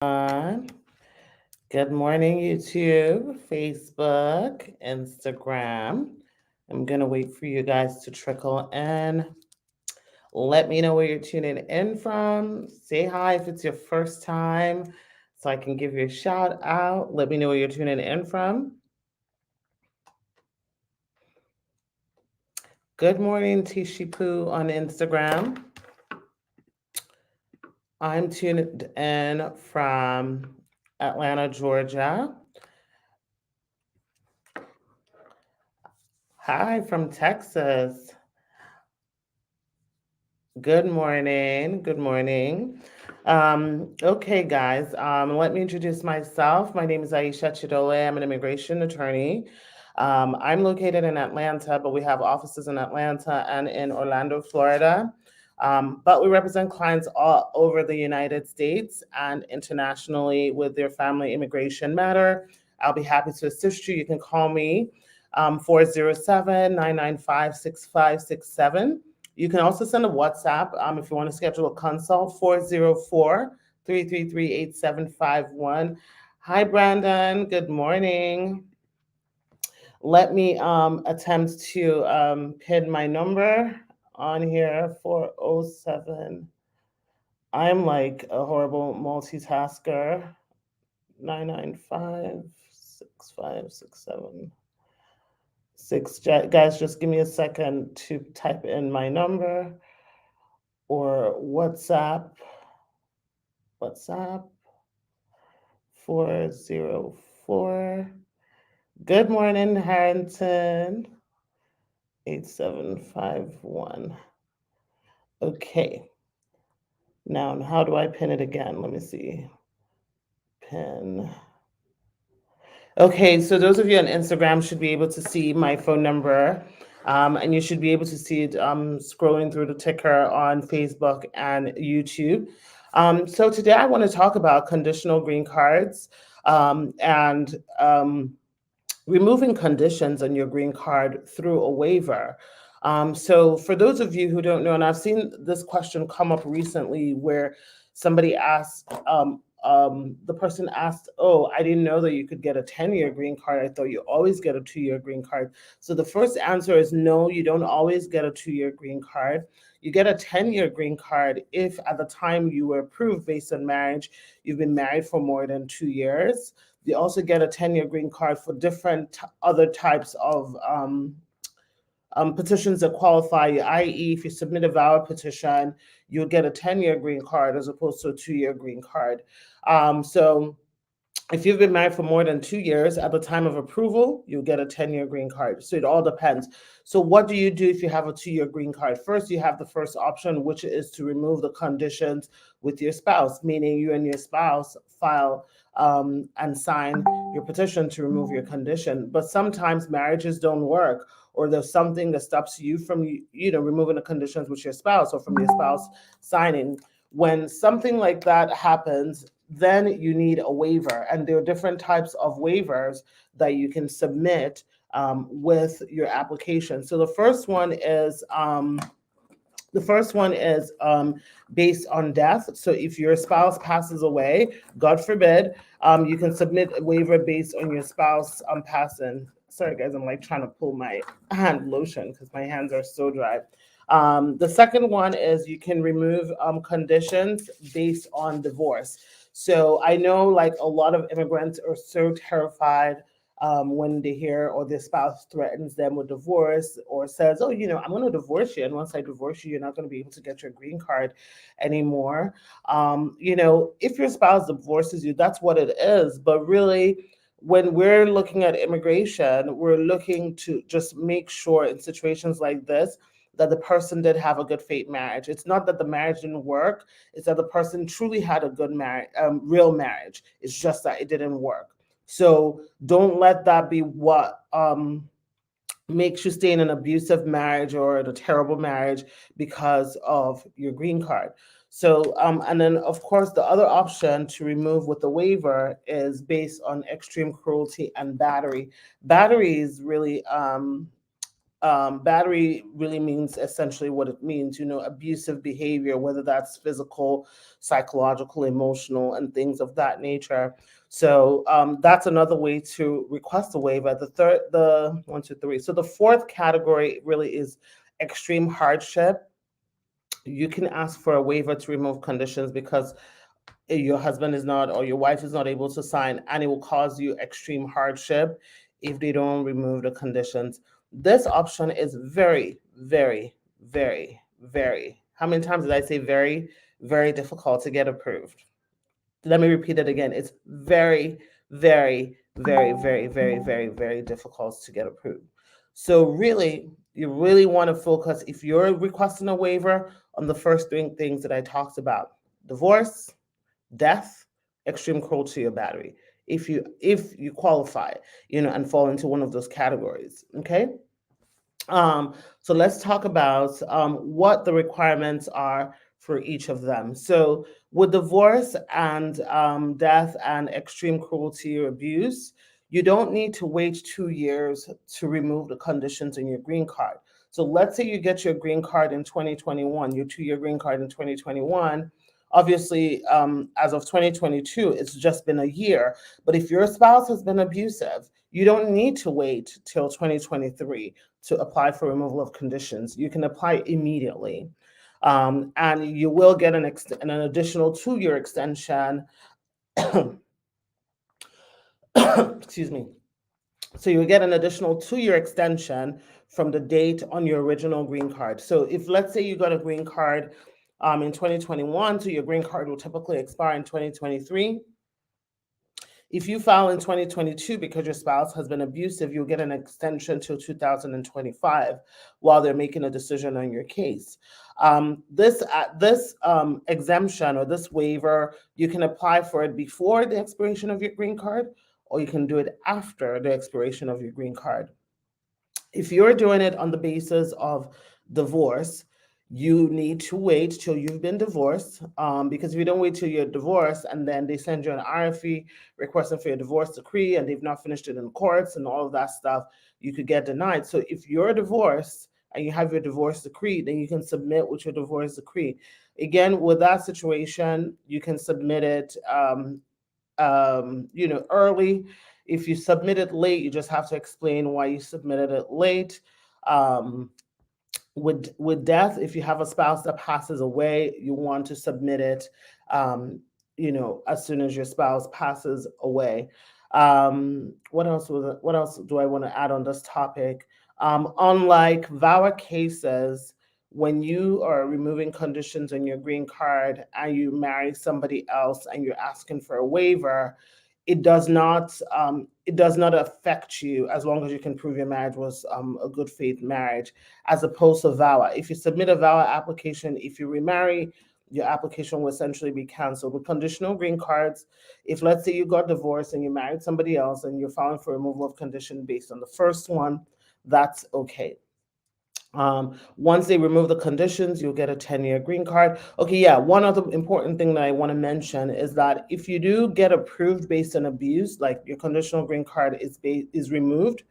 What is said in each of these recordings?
Good morning, YouTube, Facebook, Instagram. I'm going to wait for you guys to trickle in. Let me know where you're tuning in from. Say hi if it's your first time so I can give you a shout out. Let me know where you're tuning in from. Good morning, Tishipu on Instagram. I'm tuned in from Atlanta, Georgia. Hi from Texas. Good morning. Good morning. Okay, guys, let me introduce myself. My name is Aisha Chidole. I'm an immigration attorney. I'm located in Atlanta, but we have offices in Atlanta and in Orlando, Florida. But we represent clients all over the United States and internationally with their family immigration matter. I'll be happy to assist you. You can call me 407 You can also send a WhatsApp if you want to schedule a consult, 404-333-8751. Hi, Brandon. Good morning. Let me attempt to pin my number on here, 407. I'm like a horrible multitasker. 995-6567. Guys, just give me a second to type in my number or WhatsApp 404. Good morning, Harrington. 8751. Okay. Now, how do I pin it again? Let me see. Pin. Okay, so those of you on Instagram should be able to see my phone number, and you should be able to see it scrolling through the ticker on Facebook and YouTube. So today I want to talk about conditional green cards and removing conditions on your green card through a waiver. So for those of you who don't know, and I've seen this question come up recently where somebody asked, the person asked, "Oh, I didn't know that you could get a 10-year green card. I thought you always get a 2-year green card." So the first answer is no, you don't always get a 2-year green card. You get a 10-year green card if at the time you were approved based on marriage, you've been married for more than 2 years. You also get a 10-year green card for different other types of petitions that qualify you, i.e., if you submit a valid petition, you'll get a 10-year green card as opposed to a 2-year green card. So if you've been married for more than 2 years, at the time of approval, you'll get a 10-year green card. So it all depends. So what do you do if you have a 2-year green card? First, you have the first option, which is to remove the conditions with your spouse, meaning you and your spouse file and sign your petition to remove your condition. But sometimes marriages don't work, or there's something that stops you from removing the conditions with your spouse or from your spouse signing. When something like that happens, then you need a waiver. And there are different types of waivers that you can submit with your application. So the first one is based on death. So if your spouse passes away, God forbid, you can submit a waiver based on your spouse passing. Sorry, guys, I'm like trying to pull my hand lotion because my hands are so dry. The second one is you can remove conditions based on divorce. So I know like a lot of immigrants are so terrified when they hear or their spouse threatens them with divorce or says, "Oh, I'm going to divorce you. And once I divorce you, you're not going to be able to get your green card anymore." If your spouse divorces you, that's what it is. But really, when we're looking at immigration, we're looking to just make sure in situations like this that the person did have a good faith marriage. It's not that the marriage didn't work, it's that the person truly had a good marriage, real marriage. It's just that it didn't work. So don't let that be what makes you stay in an abusive marriage or in a terrible marriage because of your green card. So, and then of course, the other option to remove with the waiver is based on extreme cruelty and battery. Battery is really Battery really means essentially what it means, abusive behavior, whether that's physical, psychological, emotional, and things of that nature. So that's another way to request a waiver. The one, two, three. So the fourth category really is extreme hardship. You can ask for a waiver to remove conditions because your husband is not or your wife is not able to sign, and it will cause you extreme hardship if they don't remove the conditions. This option is very, very, very, very, how many times did I say very, very difficult to get approved? Let me repeat it again. It's very, very, very, very, very, very, very difficult to get approved. So really, you really want to focus, if you're requesting a waiver, on the first three things that I talked about: divorce, death, extreme cruelty, or battery. If you qualify, and fall into one of those categories. Okay. So let's talk about what the requirements are for each of them. So with divorce and death and extreme cruelty or abuse, you don't need to wait 2 years to remove the conditions in your green card. So let's say you get your green card in 2021, your 2-year green card in 2021. Obviously, as of 2022, it's just been a year. But if your spouse has been abusive, you don't need to wait till 2023 to apply for removal of conditions. You can apply immediately. And you will get an additional 2-year extension. Excuse me. So you get an additional 2-year extension from the date on your original green card. So if, let's say, you got a green card in 2021, so your green card will typically expire in 2023. If you file in 2022 because your spouse has been abusive, you'll get an extension till 2025 while they're making a decision on your case. This exemption or this waiver, you can apply for it before the expiration of your green card, or you can do it after the expiration of your green card. If you're doing it on the basis of divorce, you need to wait till you've been divorced, because if you don't wait till you're divorced and then they send you an RFE requesting for your divorce decree and they've not finished it in courts and all of that stuff, you could get denied. So if you're divorced and you have your divorce decree, then you can submit with your divorce decree. Again, with that situation, you can submit it early. If you submit it late, you just have to explain why you submitted it late. With death, if you have a spouse that passes away, you want to submit it, as soon as your spouse passes away. What else do I want to add on this topic? Unlike VAWA cases, when you are removing conditions on your green card and you marry somebody else and you're asking for a waiver, it does not affect you as long as you can prove your marriage was a good faith marriage, as opposed to VAWA. If you submit a VAWA application, if you remarry, your application will essentially be canceled. With conditional green cards, if, let's say, you got divorced and you married somebody else and you're filing for removal of condition based on the first one, that's okay. Once they remove the conditions, you'll get a 10-year green card. Okay, yeah, one other important thing that I want to mention is that if you do get approved based on abuse, like your conditional green card is removed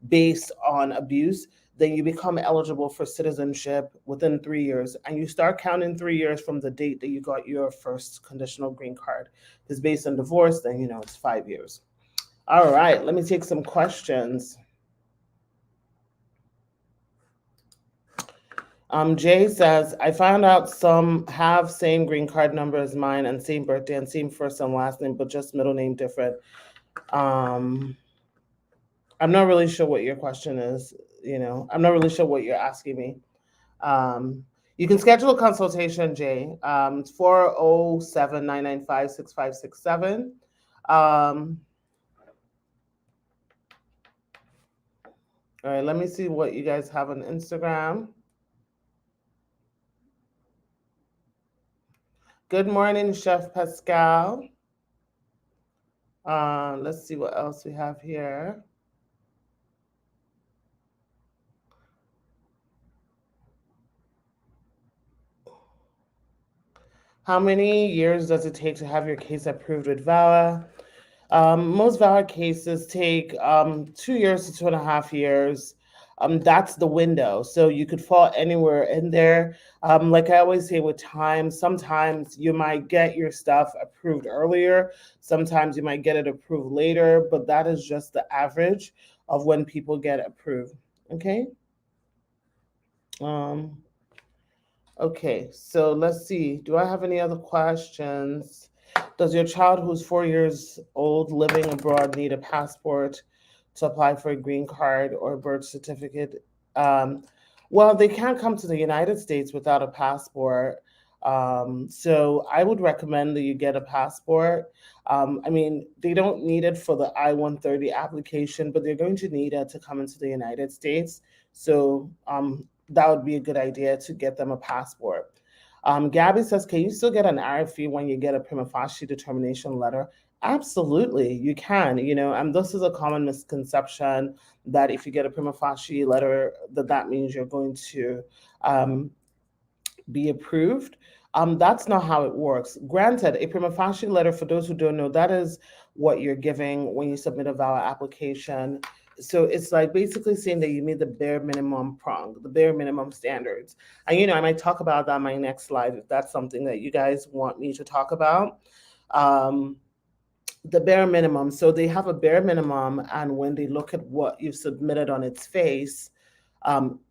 based on abuse, then you become eligible for citizenship within 3 years, and you start counting 3 years from the date that you got your first conditional green card. Because based on divorce, then it's 5 years. All right, let me take some questions. Jay says, I found out some have same green card number as mine and same birthday and same first and last name, but just middle name different. I'm not really sure what your question is. I'm not really sure what you're asking me. You can schedule a consultation, Jay. 407-995-6567. All right, let me see what you guys have on Instagram. Good morning, Chef Pascal. Let's see what else we have here. How many years does it take to have your case approved with VAWA? Most VAWA cases take 2 years to 2.5 years. That's the window. So you could fall anywhere in there. Like I always say with time, sometimes you might get your stuff approved earlier, sometimes you might get it approved later, but that is just the average of when people get approved. Okay. Um, okay, so let's see. Do I have any other questions? Does your child who's 4 years old living abroad need a passport to apply for a green card or birth certificate? Um, well, they can't come to the United States without a passport. So I would recommend that you get a passport. I mean, they don't need it for the I-130 application, but they're going to need it to come into the United States. So that would be a good idea to get them a passport. Gabby says, can you still get an RFE when you get a prima facie determination letter? Absolutely, you can. And this is a common misconception that if you get a prima facie letter, that means you're going to um, be approved. That's not how it works. Granted, a prima facie letter, for those who don't know, that is what you're giving when you submit a VAWA application. So it's like basically saying that you meet the bare minimum prong, the bare minimum standards. And I might talk about that in my next slide if that's something that you guys want me to talk about. Um, the bare minimum. So they have a bare minimum, and when they look at what you've submitted on its face,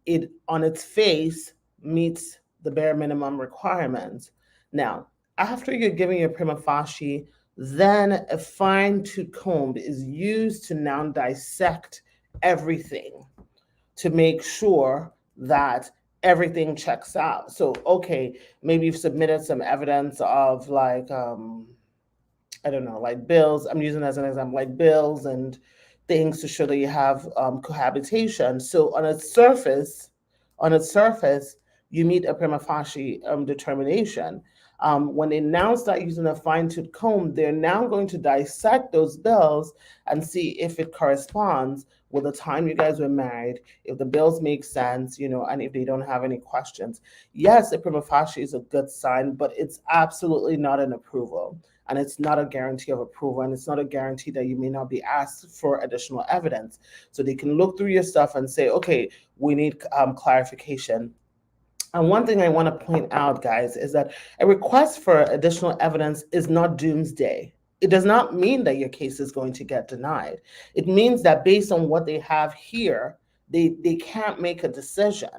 it on its face meets the bare minimum requirements. Now, after you're giving your prima facie, then a fine tooth comb is used to now dissect everything to make sure that everything checks out. So, okay, maybe you've submitted some evidence of like I don't know, like bills. I'm using as an example, like bills and things to show that you have cohabitation. So on its surface, you meet a prima facie determination. When they now start using a fine tooth comb, they're now going to dissect those bills and see if it corresponds with the time you guys were married, if the bills make sense, and if they don't have any questions. Yes, a prima facie is a good sign, but it's absolutely not an approval, and it's not a guarantee of approval, and it's not a guarantee that you may not be asked for additional evidence. So they can look through your stuff and say, okay, we need clarification. And one thing I want to point out, guys, is that a request for additional evidence is not doomsday. It does not mean that your case is going to get denied. It means that based on what they have here, they can't make a decision.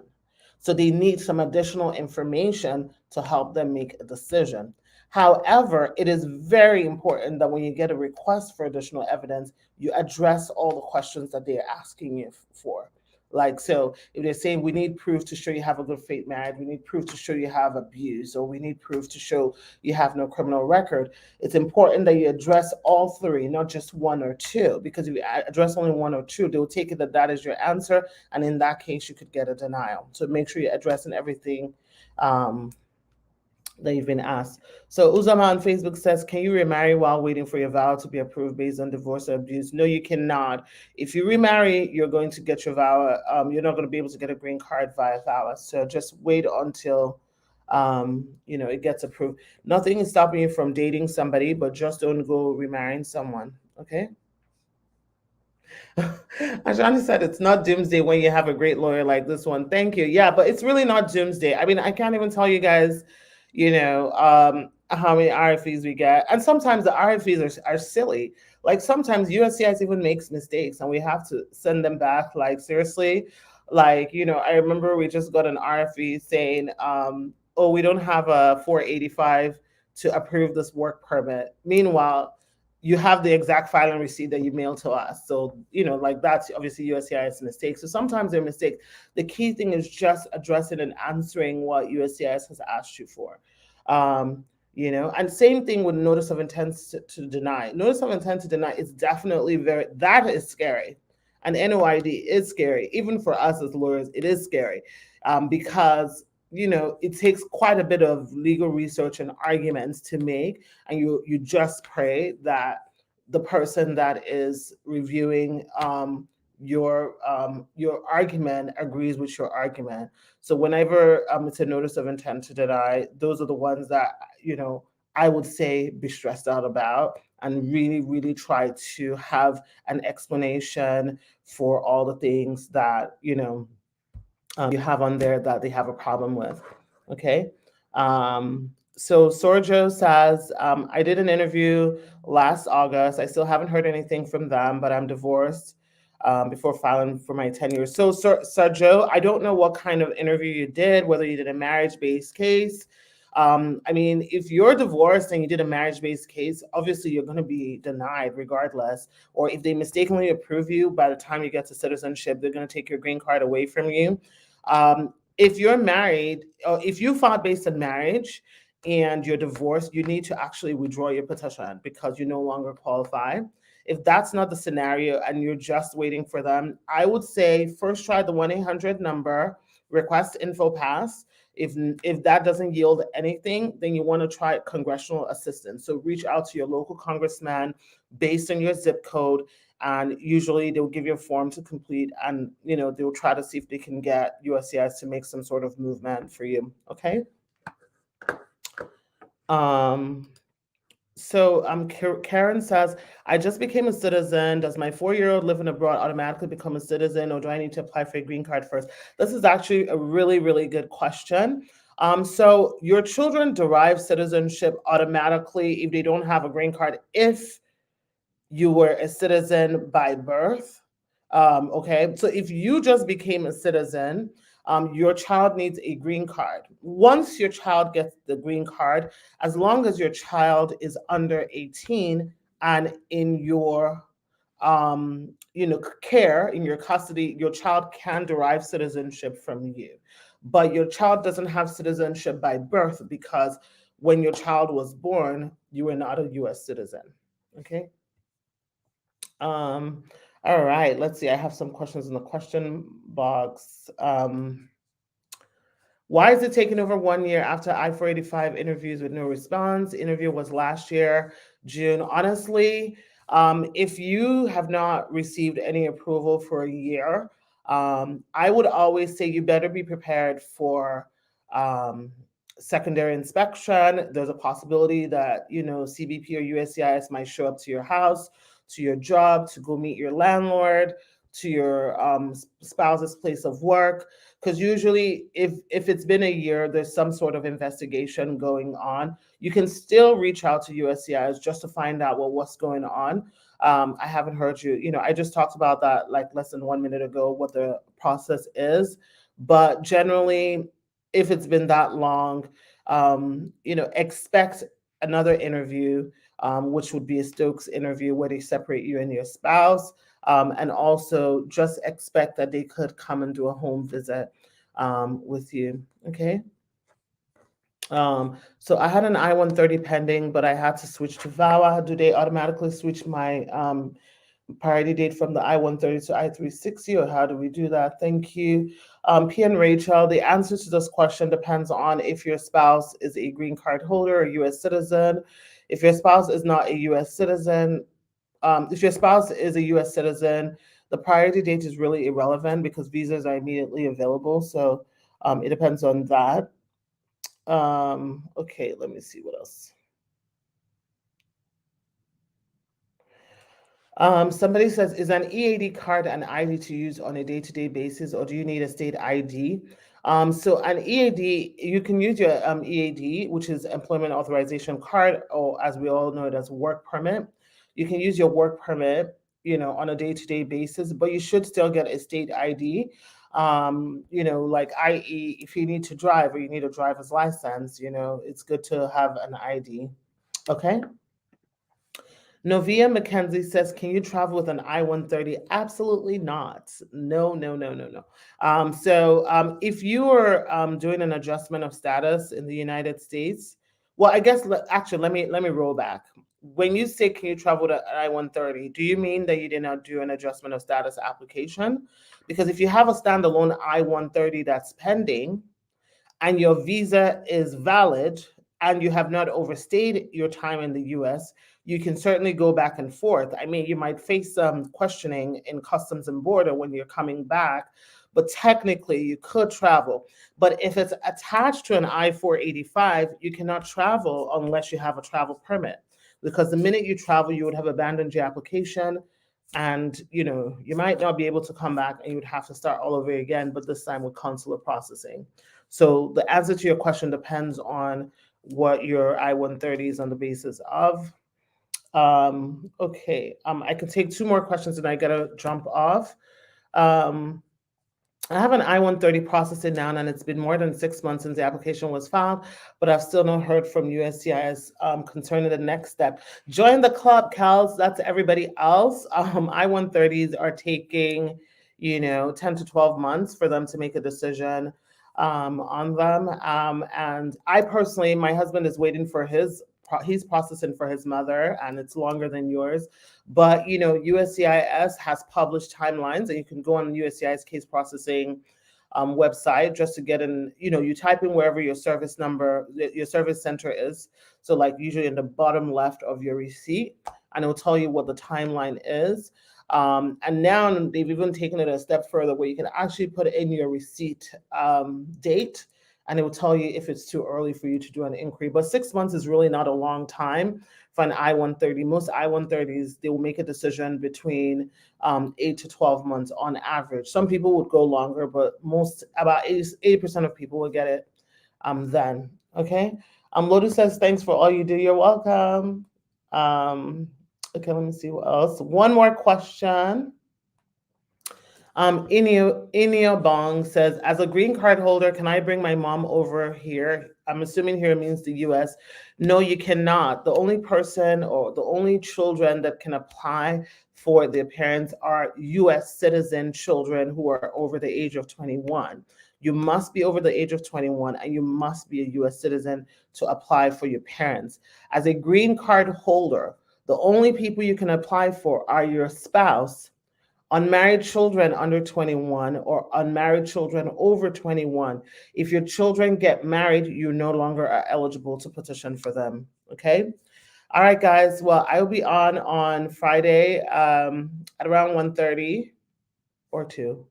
So they need some additional information to help them make a decision. However, it is very important that when you get a request for additional evidence, you address all the questions that they're asking you for. Like, so if they're saying we need proof to show you have a good faith marriage, we need proof to show you have abuse, or we need proof to show you have no criminal record, it's important that you address all three, not just one or two, because if you address only one or two, they'll take it that that is your answer, and in that case, you could get a denial. So make sure you're addressing everything that you've been asked. So Uzama on Facebook says, can you remarry while waiting for your vow to be approved based on divorce or abuse? No, you cannot. If you remarry, you're going to get your vow. You're not going to be able to get a green card via vow. So just wait until it gets approved. Nothing is stopping you from dating somebody, but just don't go remarrying someone. Okay. Ashani said it's not doomsday when you have a great lawyer like this one. Thank you. Yeah, but it's really not doomsday. I mean, I can't even tell you guys, how many RFEs we get. And sometimes the RFEs are silly. Like sometimes USCIS even makes mistakes and we have to send them back. Like seriously, like, I remember we just got an RFE saying, oh, we don't have a 485 to approve this work permit. Meanwhile, you have the exact filing receipt that you mailed to us. So, like that's obviously USCIS mistake. So sometimes they're mistakes. The key thing is just addressing and answering what USCIS has asked you for. And same thing with notice of intent to deny. Notice of intent to deny is definitely that is scary. And NOID is scary. Even for us as lawyers, it is scary because it takes quite a bit of legal research and arguments to make, and you just pray that the person that is reviewing your argument agrees with your argument. So whenever it's a notice of intent to deny, those are the ones that I would say be stressed out about. and really, really try to have an explanation for all the things that, you have on there that they have a problem with. Okay. So Sorjo says, I did an interview last August. I still haven't heard anything from them, but I'm divorced before filing for my 10 years. So, Sergio, I don't know what kind of interview you did, whether you did a marriage-based case. I mean, if you're divorced and you did a marriage-based case, obviously you're going to be denied regardless. Or if they mistakenly approve you, by the time you get to citizenship, they're going to take your green card away from you. If you're married, or if you filed based on marriage and you're divorced, you need to actually withdraw your petition because you no longer qualify. If that's not the scenario and you're just waiting for them, I would say first try the 1-800 number, request info pass. If that doesn't yield anything, then you want to try congressional assistance. So reach out to your local congressman based on your zip code, and usually they'll give you a form to complete, and they'll try to see if they can get USCIS to make some sort of movement for you. Okay. Karen says, I just became a citizen. Does my 4-year-old living abroad automatically become a citizen, or do I need to apply for a green card first? This is actually a really, really good question. So your children derive citizenship automatically if they don't have a green card, if you were a citizen by birth. Okay, so if you just became a citizen, your child needs a green card. Once your child gets the green card, as long as your child is under 18 and in your care, in your custody, your child can derive citizenship from you. But your child doesn't have citizenship by birth because when your child was born, you were not a US citizen. Okay. All right, let's see. I have some questions in the question box. Why is it taking over 1 year after I-485 interviews with no response? Interview was last year, June. Honestly, if you have not received any approval for a year, I would always say you better be prepared for secondary inspection. There's a possibility that, CBP or USCIS might show up to your house, to your job, to go meet your landlord, to your spouse's place of work. Because usually if it's been a year, there's some sort of investigation going on. You can still reach out to USCIS just to find out, well, what's going on. I haven't heard you. I just talked about that like less than 1 minute ago, what the process is. But generally, if it's been that long, expect another interview, which would be a Stokes interview where they separate you and your spouse. And also just expect that they could come and do a home visit with you. Okay. So I had an I-130 pending, but I had to switch to VAWA. Do they automatically switch my priority date from the I-130 to I-360, or how do we do that? Thank you. P and Rachel, the answer to this question depends on if your spouse is a green card holder or U.S. citizen. If your spouse is not a U.S. citizen, if your spouse is a U.S. citizen, the priority date is really irrelevant because visas are immediately available. So it depends on that. Okay, let me see what else. Somebody says, is an EAD card an ID to use on a day-to-day basis, or do you need a state ID? So an EAD, you can use your EAD, which is Employment Authorization Card, or as we all know it as work permit. You can use your work permit, on a day-to-day basis, but you should still get a state ID. Like i.e., if you need to drive or you need a driver's license, it's good to have an ID. Okay. Novia McKenzie says, can you travel with an I-130? Absolutely not. No, no, no, no, no. So if you are doing an adjustment of status in the United States, well, I guess, actually, let me roll back. When you say, can you travel with an I-130, do you mean that you did not do an adjustment of status application? Because if you have a standalone I-130 that's pending and your visa is valid and you have not overstayed your time in the US, you can certainly go back and forth. I mean, you might face some questioning in Customs and Border when you're coming back, but technically you could travel. But if it's attached to an I-485, you cannot travel unless you have a travel permit. because the minute you travel, you would have abandoned your application, and you might not be able to come back, and you would have to start all over again, but this time with consular processing. So the answer to your question depends on what your I-130 is on the basis of. Okay, I can take two more questions and I gotta jump off. I have an I-130 processing now, and it's been more than 6 months since the application was filed, but I've still not heard from USCIS concerning the next step. Join the club, Kels. That's everybody else. I-130s are taking, 10 to 12 months for them to make a decision on them. And I personally, my husband is waiting for he's processing for his mother, and it's longer than yours. But USCIS has published timelines, and you can go on the USCIS case processing website just to get in. You type in wherever your service number, your service center is. So like usually in the bottom left of your receipt, and it'll tell you what the timeline is. And now they've even taken it a step further, where you can actually put in your receipt date, and it will tell you if it's too early for you to do an inquiry. But 6 months is really not a long time for an I-130. Most I-130s, they will make a decision between 8 to 12 months on average. Some people would go longer, but about 80% of people will get it then. Okay. Lotus says, thanks for all you do. You're welcome. Okay, let me see what else. One more question. Inio Bong says, as a green card holder, can I bring my mom over here? I'm assuming here means the US. No, you cannot. The only person or the only children that can apply for their parents are US citizen children who are over the age of 21. You must be over the age of 21, and you must be a US citizen to apply for your parents. As a green card holder, the only people you can apply for are your spouse, unmarried children under 21, or unmarried children over 21. If your children get married, you no longer are eligible to petition for them. Okay. All right, guys. Well, I will be on Friday at around 1:30 or 2.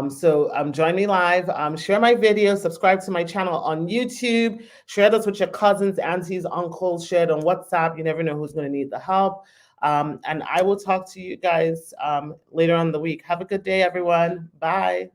So join me live, share my video, subscribe to my channel on YouTube, share this with your cousins, aunties, uncles, share it on WhatsApp. You never know who's going to need the help. And I will talk to you guys later on in the week. Have a good day, everyone. Bye.